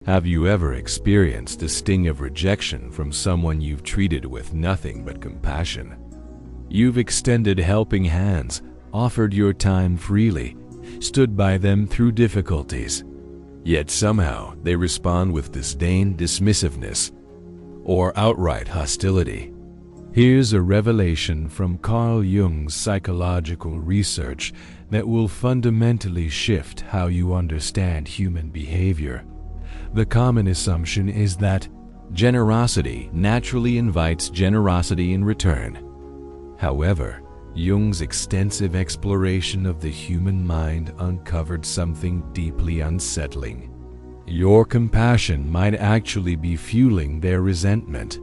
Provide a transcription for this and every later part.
Have you ever experienced a sting of rejection from someone you've treated with nothing but compassion? You've extended helping hands, offered your time freely, stood by them through difficulties. Yet somehow they respond with disdain, dismissiveness, or outright hostility. Here's a revelation from Carl Jung's psychological research that will fundamentally shift how you understand human behavior. The common assumption is that generosity naturally invites generosity in return. However, Jung's extensive exploration of the human mind uncovered something deeply unsettling. Your compassion might actually be fueling their resentment.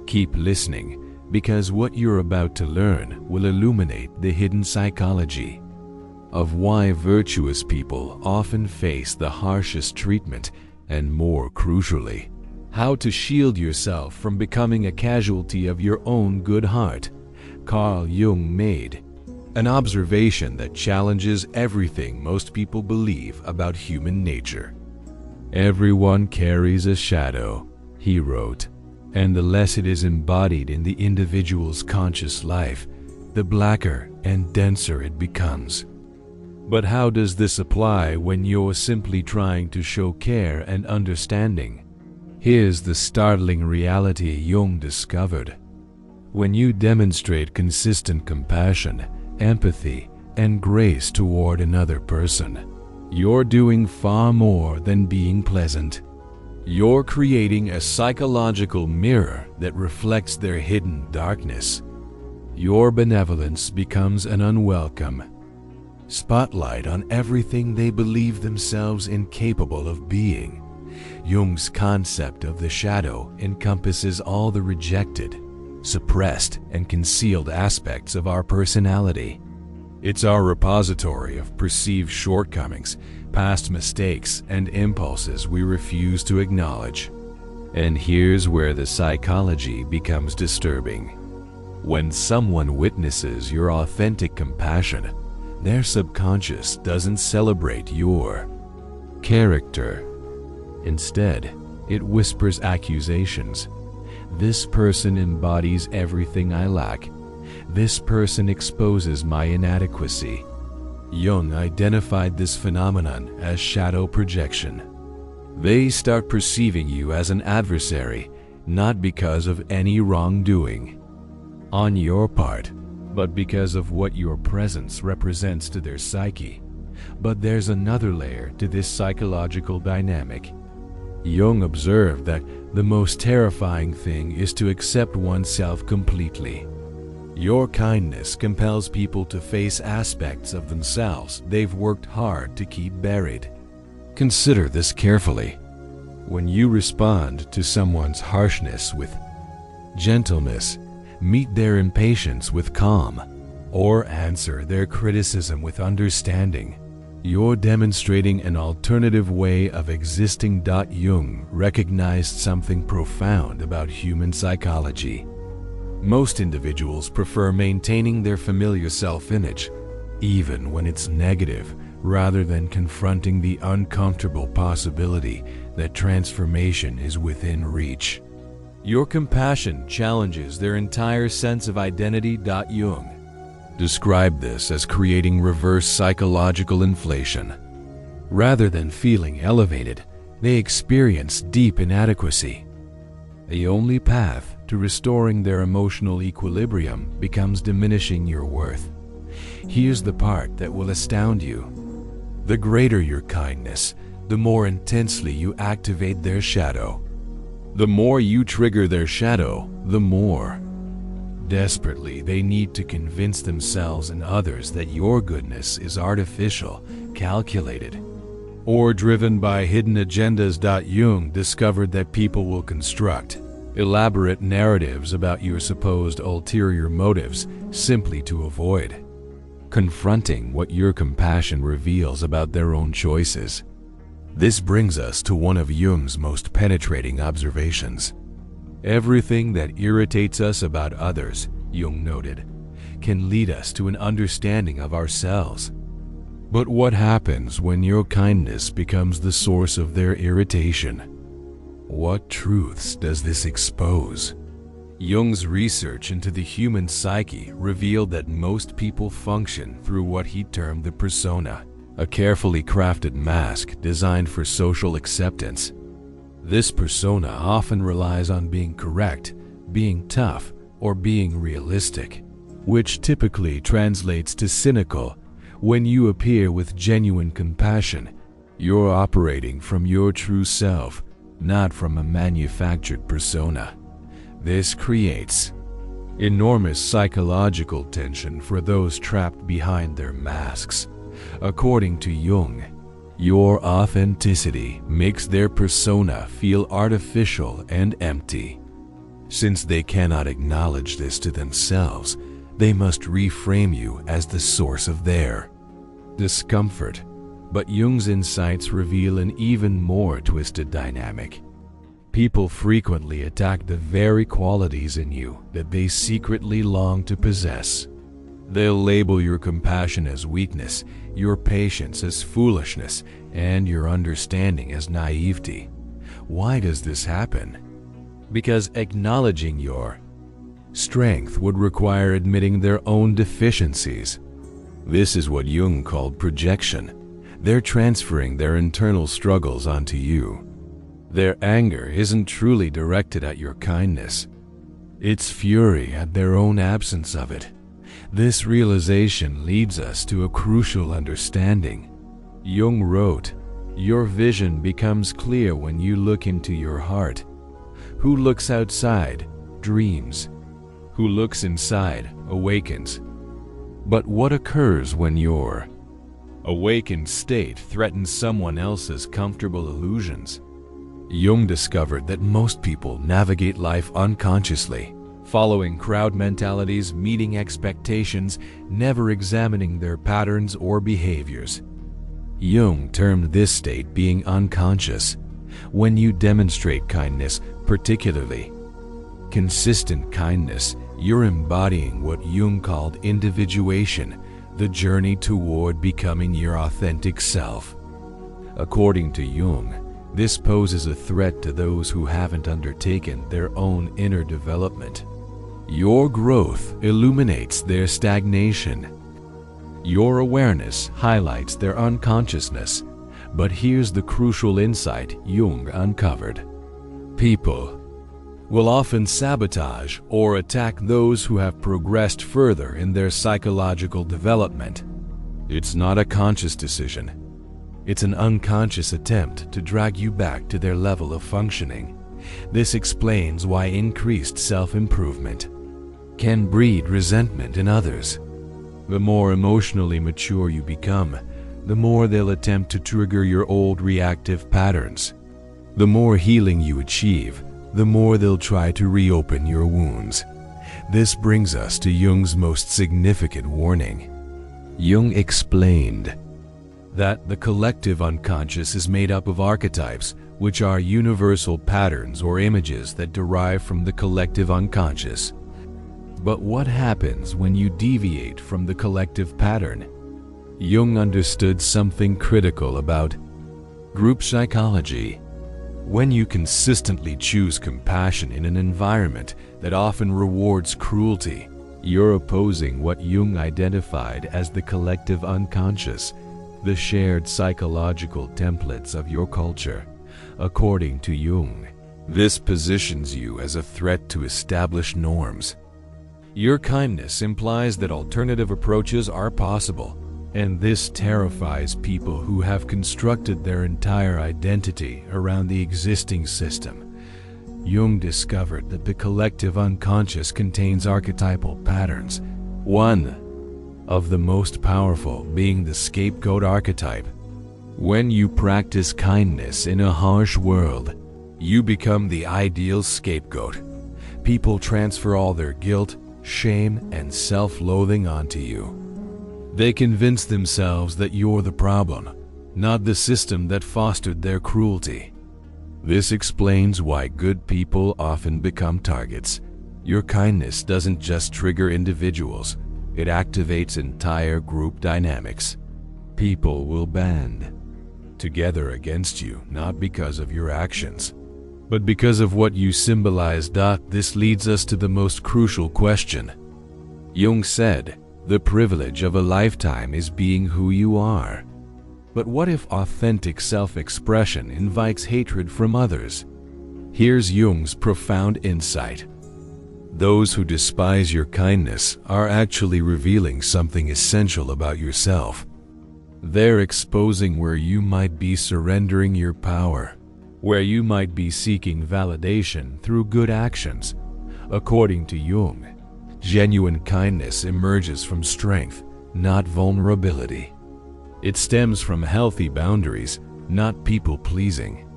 Keep listening, because what you're about to learn will illuminate the hidden psychology of why virtuous people often face the harshest treatment, and more crucially, how to shield yourself from becoming a casualty of your own good heart. Carl Jung made an observation that challenges everything most people believe about human nature. Everyone carries a shadow, he wrote, and the less it is embodied in the individual's conscious life, the blacker and denser it becomes. But how does this apply when you're simply trying to show care and understanding? Here's the startling reality Jung discovered. When you demonstrate consistent compassion, empathy, and grace toward another person, you're doing far more than being pleasant. You're creating a psychological mirror that reflects their hidden darkness. Your benevolence becomes an unwelcome spotlight on everything they believe themselves incapable of being. Jung's concept of the shadow encompasses all the rejected, suppressed, and concealed aspects of our personality. It's our repository of perceived shortcomings, past mistakes, and impulses we refuse to acknowledge. And here's where the psychology becomes disturbing. When someone witnesses your authentic compassion, their subconscious doesn't celebrate your character. Instead, it whispers accusations. This person embodies everything I lack. This person exposes my inadequacy. Jung identified this phenomenon as shadow projection. They start perceiving you as an adversary, not because of any wrongdoing on your part, but because of what your presence represents to their psyche. But there's another layer to this psychological dynamic. Jung observed that the most terrifying thing is to accept oneself completely. Your kindness compels people to face aspects of themselves they've worked hard to keep buried. Consider this carefully. When you respond to someone's harshness with gentleness, meet their impatience with calm, or answer their criticism with understanding, you're demonstrating an alternative way of existing. Jung recognized something profound about human psychology. Most individuals prefer maintaining their familiar self-image, even when it's negative, rather than confronting the uncomfortable possibility that transformation is within reach. Your compassion challenges their entire sense of identity. Jung described this as creating reverse psychological inflation. Rather than feeling elevated, they experience deep inadequacy. The only path to restoring their emotional equilibrium becomes diminishing your worth. Here's the part that will astound you. The greater your kindness, the more intensely you activate their shadow. The more you trigger their shadow, the more desperately they need to convince themselves and others that your goodness is artificial, calculated, or driven by hidden agendas. Jung discovered that people will construct elaborate narratives about your supposed ulterior motives simply to avoid confronting what your compassion reveals about their own choices. This brings us to one of Jung's most penetrating observations. Everything that irritates us about others, Jung noted, can lead us to an understanding of ourselves. But what happens when your kindness becomes the source of their irritation? What truths does this expose? Jung's research into the human psyche revealed that most people function through what he termed the persona, a carefully crafted mask designed for social acceptance. This persona often relies on being correct, being tough, or being realistic, which typically translates to cynical. When you appear with genuine compassion, you're operating from your true self, not from a manufactured persona. This creates enormous psychological tension for those trapped behind their masks. According to Jung, your authenticity makes their persona feel artificial and empty. Since they cannot acknowledge this to themselves, they must reframe you as the source of their discomfort. But Jung's insights reveal an even more twisted dynamic. People frequently attack the very qualities in you that they secretly long to possess. They'll label your compassion as weakness, your patience as foolishness, and your understanding as naivety. Why does this happen? Because acknowledging your strength would require admitting their own deficiencies. This is what Jung called projection. They're transferring their internal struggles onto you. Their anger isn't truly directed at your kindness. It's fury at their own absence of it. This realization leads us to a crucial understanding. Jung wrote, "Your vision becomes clear when you look into your heart. Who looks outside dreams. Who looks inside awakens." But what occurs when your awakened state threatens someone else's comfortable illusions? Jung discovered that most people navigate life unconsciously, following crowd mentalities, meeting expectations, never examining their patterns or behaviors. Jung termed this state being unconscious. When you demonstrate kindness, particularly consistent kindness, you're embodying what Jung called individuation, the journey toward becoming your authentic self. According to Jung, this poses a threat to those who haven't undertaken their own inner development. Your growth illuminates their stagnation. Your awareness highlights their unconsciousness. But here's the crucial insight Jung uncovered. People will often sabotage or attack those who have progressed further in their psychological development. It's not a conscious decision. It's an unconscious attempt to drag you back to their level of functioning. This explains why increased self-improvement can breed resentment in others. The more emotionally mature you become, the more they'll attempt to trigger your old reactive patterns. The more healing you achieve, the more they'll try to reopen your wounds. This brings us to Jung's most significant warning. Jung explained that the collective unconscious is made up of archetypes, which are universal patterns or images that derive from the collective unconscious. But what happens when you deviate from the collective pattern? Jung understood something critical about group psychology. When you consistently choose compassion in an environment that often rewards cruelty, you're opposing what Jung identified as the collective unconscious, the shared psychological templates of your culture. According to Jung, this positions you as a threat to established norms. Your kindness implies that alternative approaches are possible, and this terrifies people who have constructed their entire identity around the existing system. Jung discovered that the collective unconscious contains archetypal patterns, one of the most powerful being the scapegoat archetype. When you practice kindness in a harsh world, you become the ideal scapegoat. People transfer all their guilt, shame, and self-loathing onto you. They convince themselves that you're the problem, not the system that fostered their cruelty. This explains why good people often become targets. Your kindness doesn't just trigger individuals, it activates entire group dynamics. People will band together against you, not because of your actions, But because of what you symbolize, this leads us to the most crucial question. Jung said, the privilege of a lifetime is being who you are. But what if authentic self-expression invites hatred from others? Here's Jung's profound insight. Those who despise your kindness are actually revealing something essential about yourself. They're exposing where you might be surrendering your power, where you might be seeking validation through good actions. According to Jung, genuine kindness emerges from strength, not vulnerability. It stems from healthy boundaries, not people-pleasing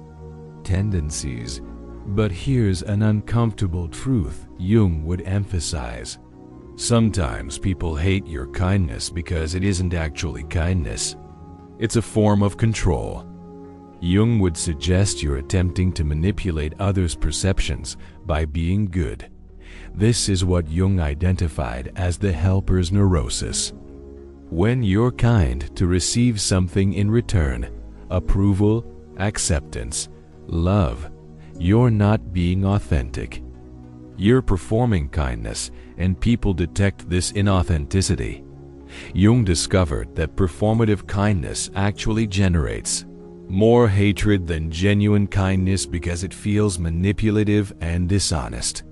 tendencies. But here's an uncomfortable truth Jung would emphasize. Sometimes people hate your kindness because it isn't actually kindness. It's a form of control. Jung would suggest you're attempting to manipulate others' perceptions by being good. This is what Jung identified as the helper's neurosis. When you're kind to receive something in return, approval, acceptance, love, you're not being authentic. You're performing kindness, and people detect this inauthenticity. Jung discovered that performative kindness actually generates more hatred than genuine kindness because it feels manipulative and dishonest.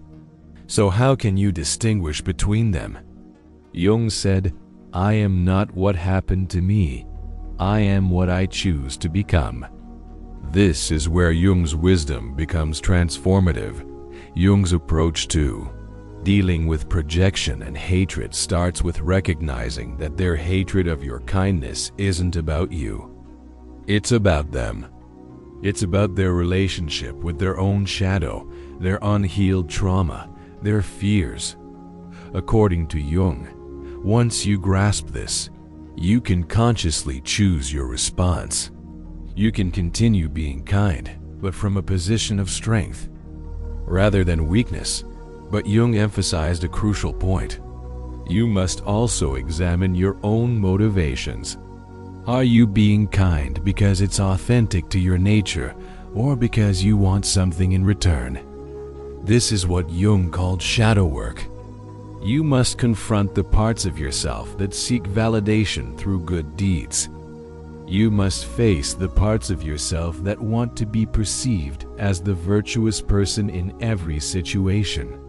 So how can you distinguish between them? Jung said, I am not what happened to me. I am what I choose to become. This is where Jung's wisdom becomes transformative. Jung's approach to dealing with projection and hatred starts with recognizing that their hatred of your kindness isn't about you. It's about them. It's about their relationship with their own shadow, their unhealed trauma, their fears. According to Jung, once you grasp this, you can consciously choose your response. You can continue being kind, but from a position of strength, rather than weakness. But Jung emphasized a crucial point. You must also examine your own motivations. Are you being kind because it's authentic to your nature, or because you want something in return? This is what Jung called shadow work. You must confront the parts of yourself that seek validation through good deeds. You must face the parts of yourself that want to be perceived as the virtuous person in every situation.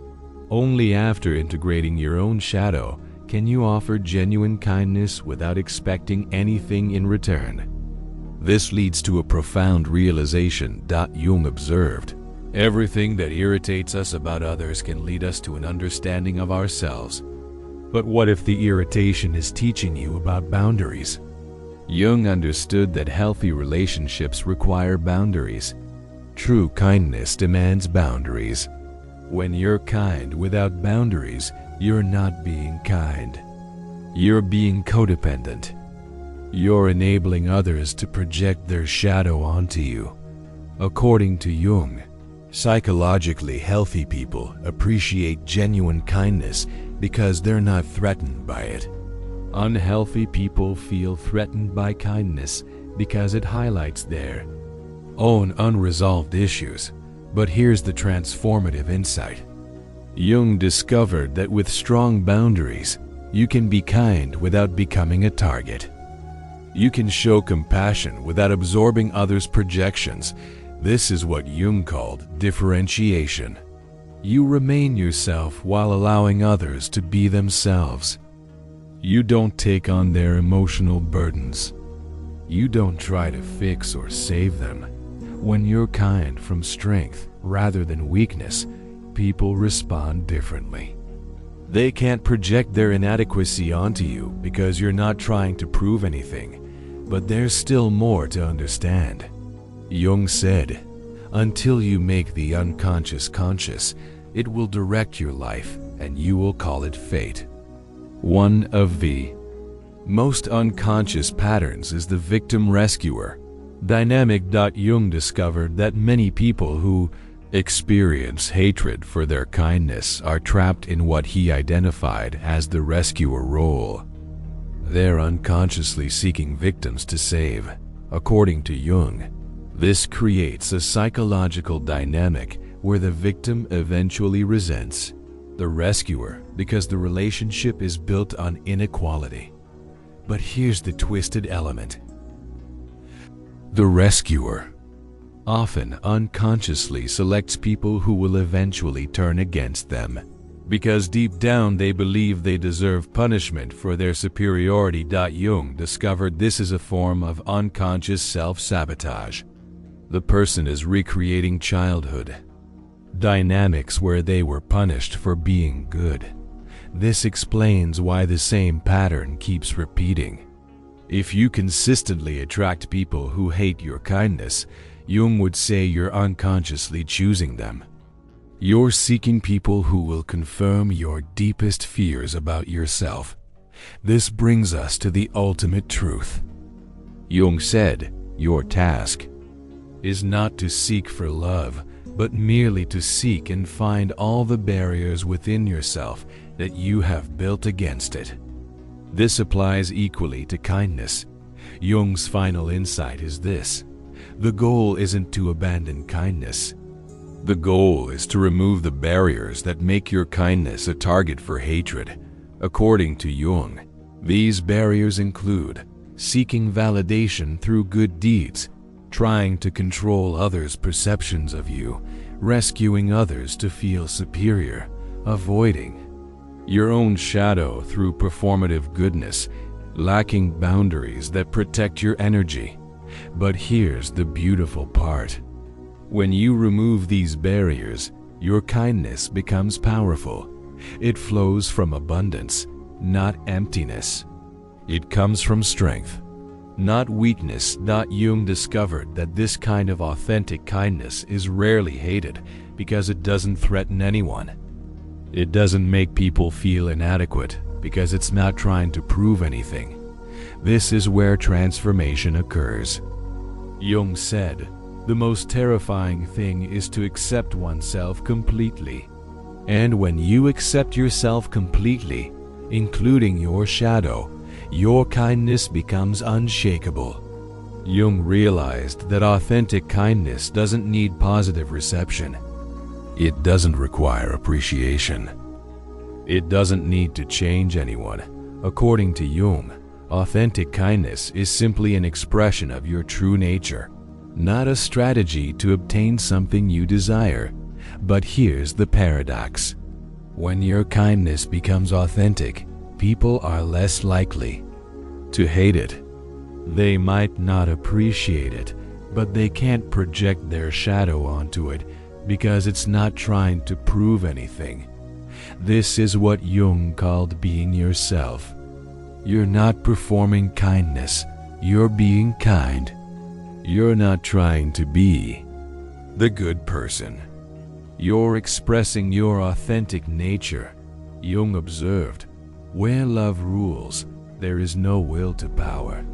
Only after integrating your own shadow can you offer genuine kindness without expecting anything in return. This leads to a profound realization. Jung observed, everything that irritates us about others can lead us to an understanding of ourselves. But what if the irritation is teaching you about boundaries? Jung understood that healthy relationships require boundaries. True kindness demands boundaries. When you're kind without boundaries, you're not being kind. You're being codependent. You're enabling others to project their shadow onto you. According to Jung, psychologically healthy people appreciate genuine kindness because they're not threatened by it. Unhealthy people feel threatened by kindness because it highlights their own unresolved issues. But here's the transformative insight. Jung discovered that with strong boundaries, you can be kind without becoming a target. You can show compassion without absorbing others' projections. This is what Jung called differentiation. You remain yourself while allowing others to be themselves. You don't take on their emotional burdens. You don't try to fix or save them. When you're kind from strength rather than weakness, people respond differently. They can't project their inadequacy onto you because you're not trying to prove anything, but there's still more to understand. Jung said, until you make the unconscious conscious, it will direct your life and you will call it fate. One of the most unconscious patterns is the victim-rescuer dynamic. Jung discovered that many people who experience hatred for their kindness are trapped in what he identified as the rescuer role. They're unconsciously seeking victims to save. According to Jung, This creates a psychological dynamic where the victim eventually resents the rescuer because the relationship is built on inequality. But here's the twisted element. The rescuer often unconsciously selects people who will eventually turn against them, because deep down they believe they deserve punishment for their superiority. Jung discovered this is a form of unconscious self-sabotage. The person is recreating childhood dynamics where they were punished for being good. This explains why the same pattern keeps repeating. If you consistently attract people who hate your kindness, Jung would say you're unconsciously choosing them. You're seeking people who will confirm your deepest fears about yourself. This brings us to the ultimate truth. Jung said, your task is not to seek for love, but merely to seek and find all the barriers within yourself that you have built against it. This applies equally to kindness. Jung's final insight is this: the goal isn't to abandon kindness. The goal is to remove the barriers that make your kindness a target for hatred. According to Jung, these barriers include seeking validation through good deeds, trying to control others' perceptions of you, rescuing others to feel superior, avoiding your own shadow through performative goodness, lacking boundaries that protect your energy. But here's the beautiful part. When you remove these barriers, your kindness becomes powerful. It flows from abundance, not emptiness. It comes from strength, not weakness. Jung discovered that this kind of authentic kindness is rarely hated because it doesn't threaten anyone. It doesn't make people feel inadequate because it's not trying to prove anything. This is where transformation occurs. Jung said, the most terrifying thing is to accept oneself completely. And when you accept yourself completely, including your shadow, your kindness becomes unshakable. Jung realized that authentic kindness doesn't need positive reception. It doesn't require appreciation. It doesn't need to change anyone. According to Jung, authentic kindness is simply an expression of your true nature, not a strategy to obtain something you desire. But here's the paradox. When your kindness becomes authentic, people are less likely to hate it. They might not appreciate it, but they can't project their shadow onto it because it's not trying to prove anything. This is what Jung called being yourself. You're not performing kindness, you're being kind. You're not trying to be the good person. You're expressing your authentic nature. Jung observed, where love rules, there is no will to power.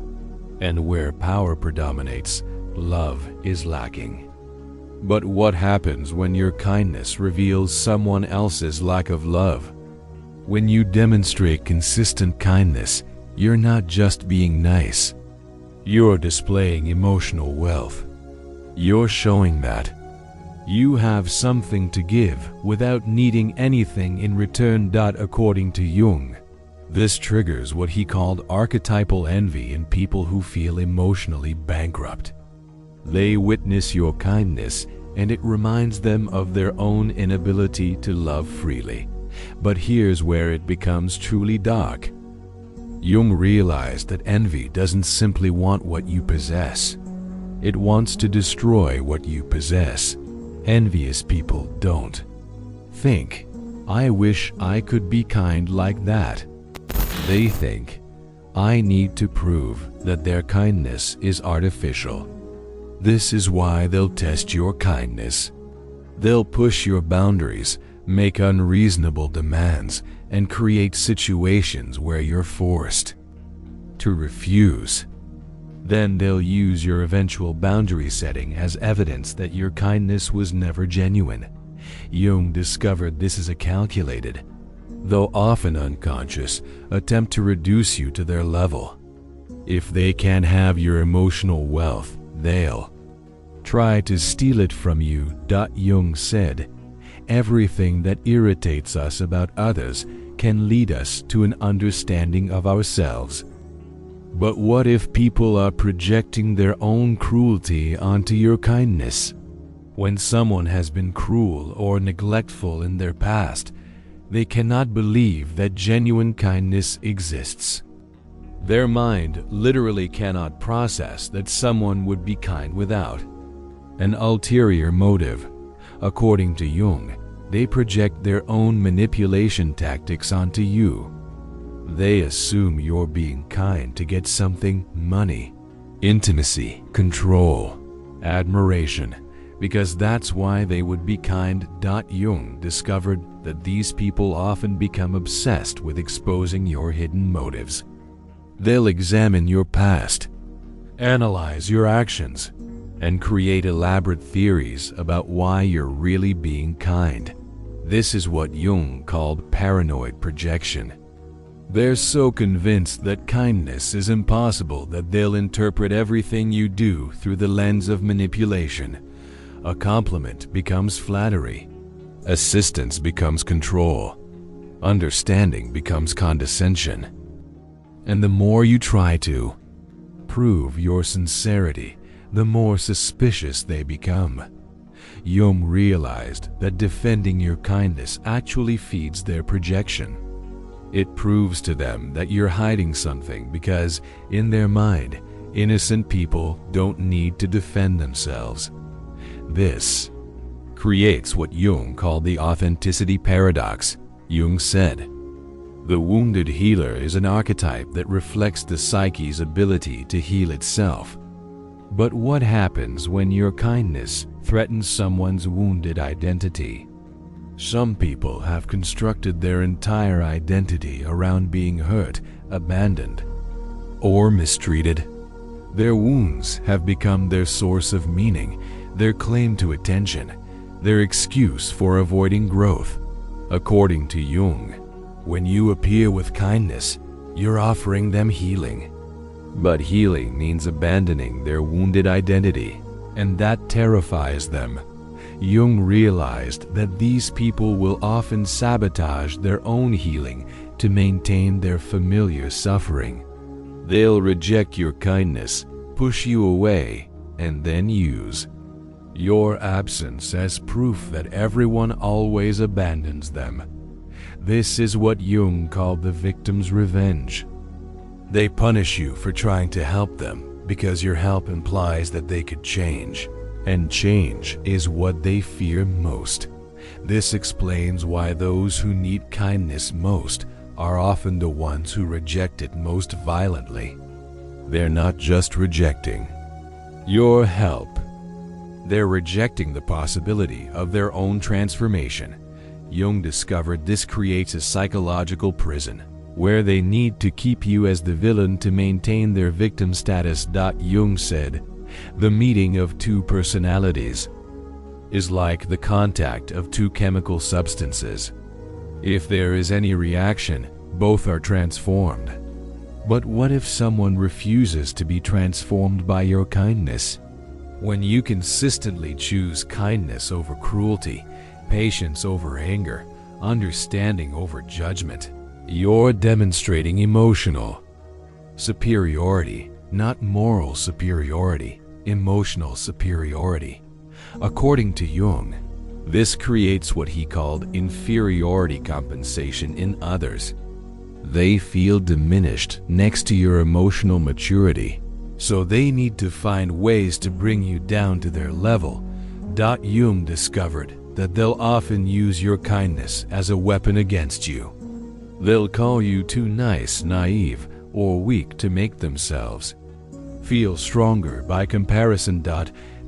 And where power predominates, love is lacking. But what happens when your kindness reveals someone else's lack of love? When you demonstrate consistent kindness, you're not just being nice. You're displaying emotional wealth. You're showing that you have something to give without needing anything in return. According to Jung, this triggers what he called archetypal envy in people who feel emotionally bankrupt. They witness your kindness and it reminds them of their own inability to love freely. But here's where it becomes truly dark. Jung realized that envy doesn't simply want what you possess. It wants to destroy what you possess. Envious people don't think, I wish I could be kind like that. They think, I need to prove that their kindness is artificial. This is why they'll test your kindness. They'll push your boundaries, make unreasonable demands, and create situations where you're forced to refuse. Then they'll use your eventual boundary setting as evidence that your kindness was never genuine. Jung discovered this is a calculated, though often unconscious, attempt to reduce you to their level. If they can't have your emotional wealth, they'll try to steal it from you. Jung said, everything that irritates us about others can lead us to an understanding of ourselves. But what if people are projecting their own cruelty onto your kindness? When someone has been cruel or neglectful in their past, they cannot believe that genuine kindness exists. Their mind literally cannot process that someone would be kind without an ulterior motive. According to Jung, they project their own manipulation tactics onto you. They assume you're being kind to get something: money, intimacy, control, admiration, because that's why they would be kind. Jung discovered that these people often become obsessed with exposing your hidden motives. They'll examine your past, analyze your actions, and create elaborate theories about why you're really being kind. This is what Jung called paranoid projection. They're so convinced that kindness is impossible that they'll interpret everything you do through the lens of manipulation. A compliment becomes flattery. Assistance becomes control. Understanding becomes condescension. And the more you try to prove your sincerity, the more suspicious they become. Jung realized that defending your kindness actually feeds their projection. It proves to them that you're hiding something because, in their mind, innocent people don't need to defend themselves. This creates what Jung called the authenticity paradox. Jung said, the wounded healer is an archetype that reflects the psyche's ability to heal itself. But what happens when your kindness threatens someone's wounded identity? Some people have constructed their entire identity around being hurt, abandoned, or mistreated. Their wounds have become their source of meaning, their claim to attention, their excuse for avoiding growth. According to Jung, when you appear with kindness, you're offering them healing. But healing means abandoning their wounded identity, and that terrifies them. Jung realized that these people will often sabotage their own healing to maintain their familiar suffering. They'll reject your kindness, push you away, and then use your absence as proof that everyone always abandons them. This is what Jung called the victim's revenge. They punish you for trying to help them because your help implies that they could change, and change is what they fear most. This explains why those who need kindness most are often the ones who reject it most violently. They're not just rejecting your help. They're rejecting the possibility of their own transformation. Jung discovered this creates a psychological prison, where they need to keep you as the villain to maintain their victim status. Jung said, the meeting of two personalities is like the contact of two chemical substances. If there is any reaction, both are transformed. But what if someone refuses to be transformed by your kindness? When you consistently choose kindness over cruelty, patience over anger, understanding over judgment, you're demonstrating emotional superiority, not moral superiority, emotional superiority. According to Jung, this creates what he called inferiority compensation in others. They feel diminished next to your emotional maturity, so they need to find ways to bring you down to their level. Jung discovered that they'll often use your kindness as a weapon against you. They'll call you too nice, naive, or weak to make themselves feel stronger by comparison.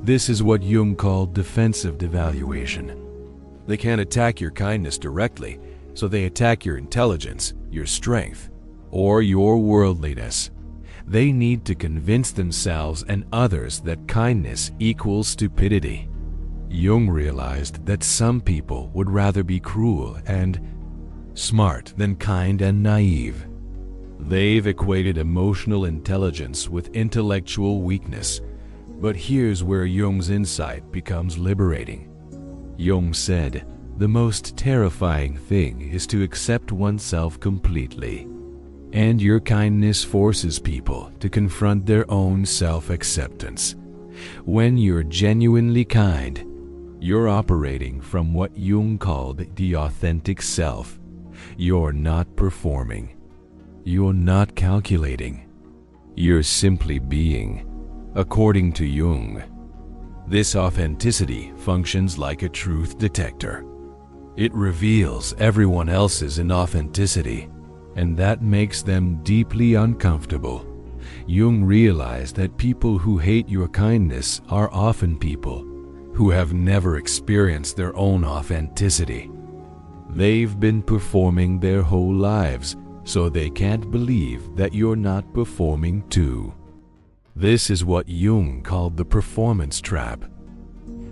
This is what Jung called defensive devaluation. They can't attack your kindness directly, so they attack your intelligence, your strength, or your worldliness. They need to convince themselves and others that kindness equals stupidity. Jung realized that some people would rather be cruel and smart than kind and naive. They've equated emotional intelligence with intellectual weakness. But here's where Jung's insight becomes liberating. Jung said, "The most terrifying thing is to accept oneself completely." And your kindness forces people to confront their own self-acceptance. When you're genuinely kind, you're operating from what Jung called the authentic self. You're not performing. You're not calculating. You're simply being. According to Jung, this authenticity functions like a truth detector. It reveals everyone else's inauthenticity, and that makes them deeply uncomfortable. Jung realized that people who hate your kindness are often people who have never experienced their own authenticity. They've been performing their whole lives, so they can't believe that you're not performing too. This is what Jung called the performance trap.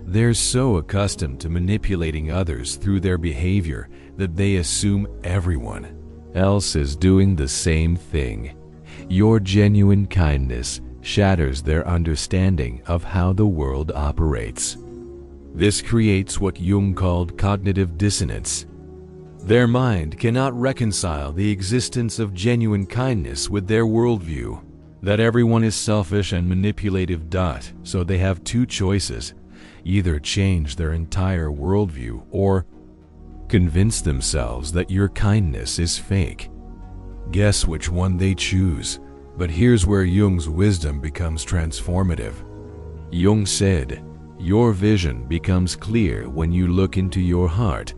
They're so accustomed to manipulating others through their behavior that they assume everyone else is doing the same thing. Your genuine kindness shatters their understanding of how the world operates. This creates what Jung called cognitive dissonance. Their mind cannot reconcile the existence of genuine kindness with their worldview, that everyone is selfish and manipulative. So they have two choices: either change their entire worldview or convince themselves that your kindness is fake. Guess which one they choose. But here's where Jung's wisdom becomes transformative. Jung said, "Your vision becomes clear when you look into your heart.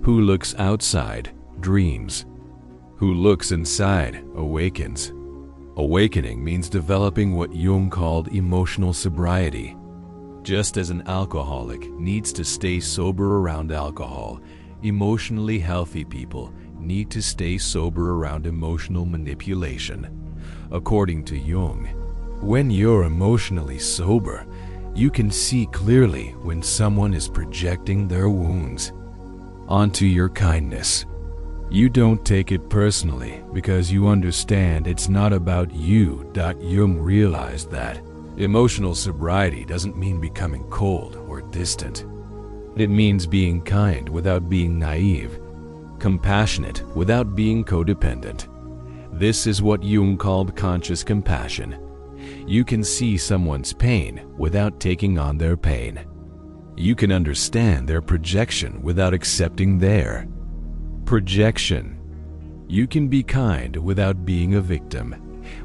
Who looks outside dreams. Who looks inside awakens." Awakening means developing what Jung called emotional sobriety. Just as an alcoholic needs to stay sober around alcohol, emotionally healthy people need to stay sober around emotional manipulation. According to Jung, when you're emotionally sober, you can see clearly when someone is projecting their wounds onto your kindness. You don't take it personally because you understand it's not about you. Jung realized that emotional sobriety doesn't mean becoming cold or distant. It means being kind without being naive, compassionate without being codependent. This is what Jung called conscious compassion. You can see someone's pain without taking on their pain. You can understand their projection without accepting their projection. You can be kind without being a victim.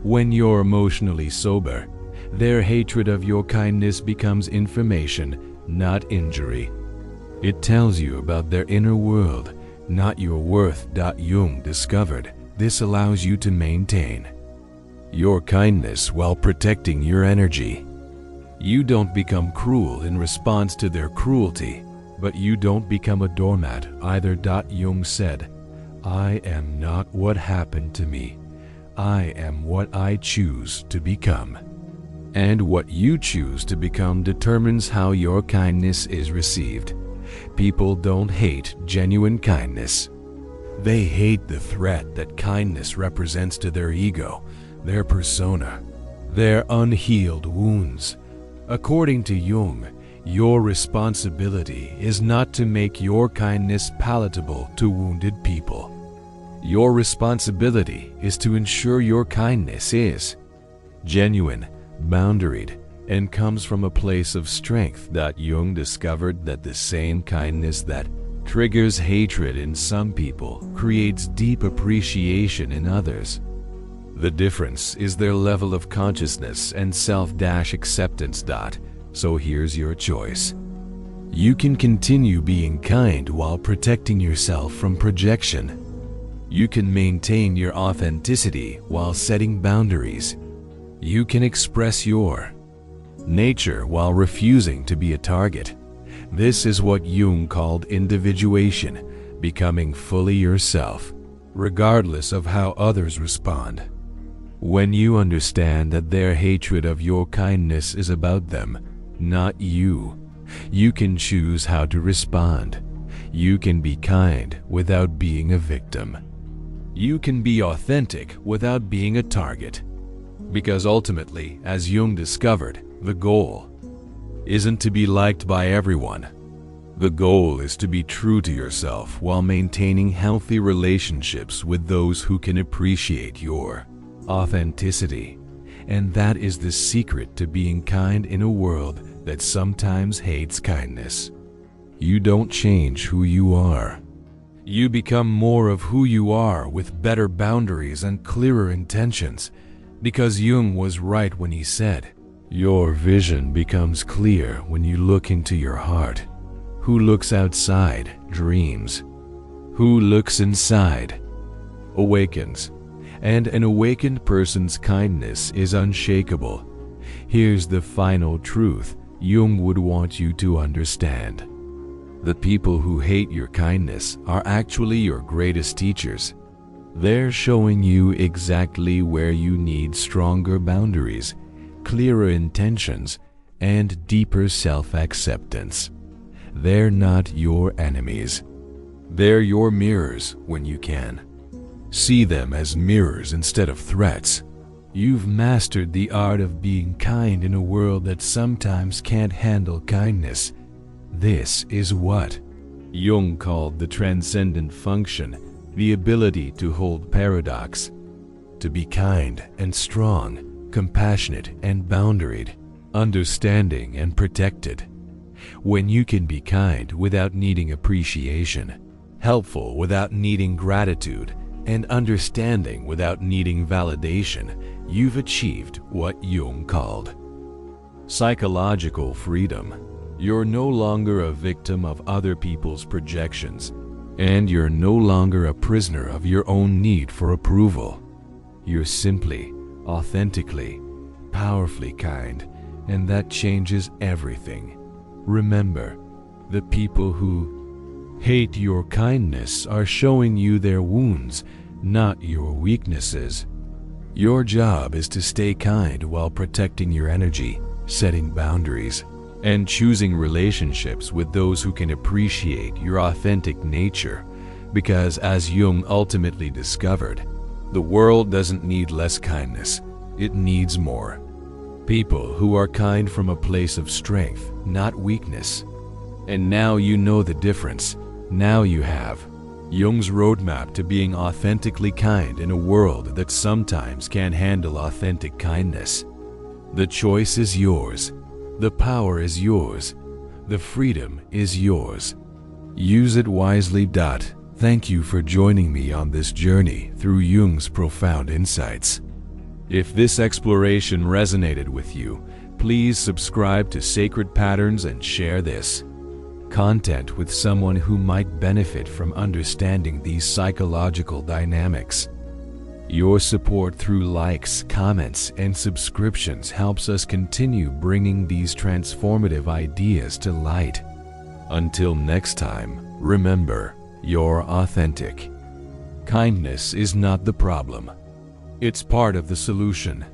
When you're emotionally sober, their hatred of your kindness becomes information, not injury. It tells you about their inner world, not your worth. Jung discovered this allows you to maintain your kindness while protecting your energy. You don't become cruel in response to their cruelty, but you don't become a doormat either. Jung said, "I am not what happened to me. I am what I choose to become." And what you choose to become determines how your kindness is received. People don't hate genuine kindness. They hate the threat that kindness represents to their ego, their persona, their unhealed wounds. According to Jung, your responsibility is not to make your kindness palatable to wounded people. Your responsibility is to ensure your kindness is genuine, boundaried, and comes from a place of strength. Jung discovered that the same kindness that triggers hatred in some people creates deep appreciation in others. The difference is their level of consciousness and self-acceptance. So here's your choice. You can continue being kind while protecting yourself from projection. You can maintain your authenticity while setting boundaries. You can express your nature while refusing to be a target. This is what Jung called individuation, becoming fully yourself, regardless of how others respond. When you understand that their hatred of your kindness is about them, not you, you can choose how to respond. You can be kind without being a victim. You can be authentic without being a target. Because ultimately, as Jung discovered, The goal isn't to be liked by everyone. The goal is to be true to yourself while maintaining healthy relationships with those who can appreciate your authenticity. And that is the secret to being kind in a world that sometimes hates kindness. You don't change who you are. You become more of who you are with better boundaries and clearer intentions, because Jung was right when he said, "Your vision becomes clear when you look into your heart. Who looks outside dreams. Who looks inside awakens." And an awakened person's kindness is unshakable. Here's the final truth Jung would want you to understand. The people who hate your kindness are actually your greatest teachers. They're showing you exactly where you need stronger boundaries, clearer intentions, and deeper self-acceptance. They're not your enemies. They're your mirrors when you can. See them as mirrors instead of threats. You've mastered the art of being kind in a world that sometimes can't handle kindness. This is what Jung called the transcendent function, the ability to hold paradox, to be kind and strong, compassionate and boundaried, understanding and protected. When you can be kind without needing appreciation, helpful without needing gratitude, and understanding without needing validation, you've achieved what Jung called psychological freedom. You're no longer a victim of other people's projections, and you're no longer a prisoner of your own need for approval. You're simply, authentically, powerfully kind, and that changes everything. Remember, the people who hate your kindness are showing you their wounds, not your weaknesses. Your job is to stay kind while protecting your energy, setting boundaries, and choosing relationships with those who can appreciate your authentic nature. Because as Jung ultimately discovered, the world doesn't need less kindness, it needs more. People who are kind from a place of strength, not weakness. And now you know the difference. Now you have Jung's roadmap to being authentically kind in a world that sometimes can't handle authentic kindness. The choice is yours. The power is yours. The freedom is yours. Use it wisely. Thank you for joining me on this journey through Jung's profound insights. If this exploration resonated with you, please subscribe to Sacred Patterns and share this content with someone who might benefit from understanding these psychological dynamics. Your support through likes, comments, and subscriptions helps us continue bringing these transformative ideas to light. Until next time, remember, you're authentic. Kindness is not the problem. It's part of the solution.